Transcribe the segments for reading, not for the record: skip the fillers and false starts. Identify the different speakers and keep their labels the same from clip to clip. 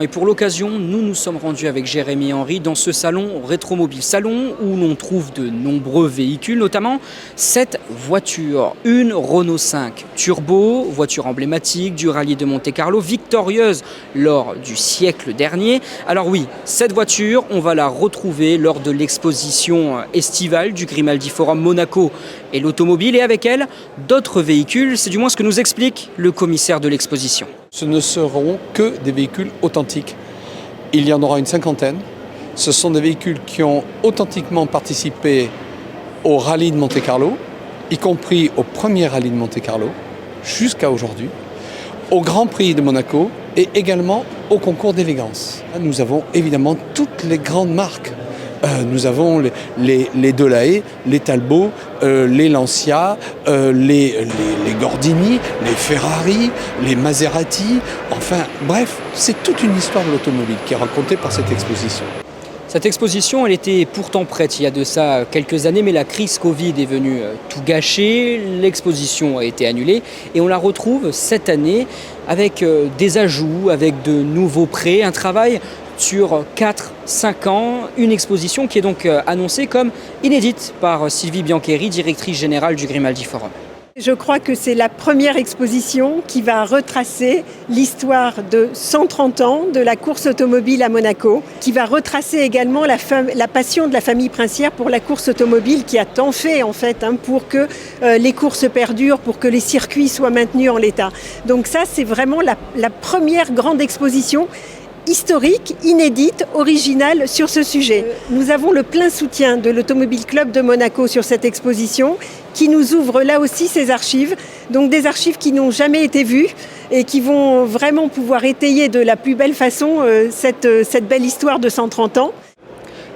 Speaker 1: Et pour l'occasion, nous nous sommes rendus avec Jérémy et Henri dans ce salon Rétromobile Salon où l'on trouve de nombreux véhicules, notamment cette voiture, une Renault 5 Turbo, voiture emblématique du rallye de Monte-Carlo, victorieuse lors du siècle dernier. Alors oui, cette voiture, on va la retrouver lors de l'exposition estivale du Grimaldi Forum Monaco et l'automobile, et avec elle, d'autres véhicules, c'est du moins ce que nous explique le commissaire de l'exposition.
Speaker 2: Ce ne seront que des véhicules authentiques. Il y en aura une cinquantaine. Ce sont des véhicules qui ont authentiquement participé au rallye de Monte-Carlo, y compris au premier rallye de Monte-Carlo, jusqu'à aujourd'hui, au Grand Prix de Monaco et également au concours d'élégance. Nous avons évidemment toutes les grandes marques. Nous avons les Delahaye, les Talbot, les Lancia, les Gordini, les Ferrari, les Maserati. Enfin, bref, c'est toute une histoire de l'automobile qui est racontée par cette exposition.
Speaker 1: Cette exposition, elle était pourtant prête il y a de ça quelques années, mais la crise Covid est venue tout gâcher, l'exposition a été annulée et on la retrouve cette année avec des ajouts, avec de nouveaux prêts, un travail sur 4-5 ans, une exposition qui est donc annoncée comme inédite par Sylvie Biancheri, directrice générale du Grimaldi Forum.
Speaker 3: Je crois que c'est la première exposition qui va retracer l'histoire de 130 ans de la course automobile à Monaco, qui va retracer également la passion de la famille princière pour la course automobile qui a tant fait pour que les courses perdurent, pour que les circuits soient maintenus en l'état. Donc ça, c'est vraiment la première grande exposition historique, inédite, originale sur ce sujet. Nous avons le plein soutien de l'Automobile Club de Monaco sur cette exposition qui nous ouvre là aussi ses archives, donc des archives qui n'ont jamais été vues et qui vont vraiment pouvoir étayer de la plus belle façon cette belle histoire de 130 ans.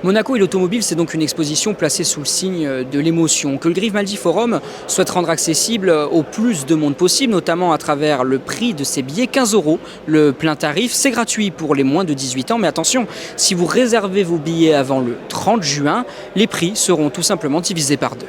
Speaker 1: Monaco et l'automobile, c'est donc une exposition placée sous le signe de l'émotion, que le Grimaldi Forum souhaite rendre accessible au plus de monde possible, notamment à travers le prix de ses billets, 15 €, le plein tarif. C'est gratuit pour les moins de 18 ans, mais attention, si vous réservez vos billets avant le 30 juin, les prix seront tout simplement divisés par 2.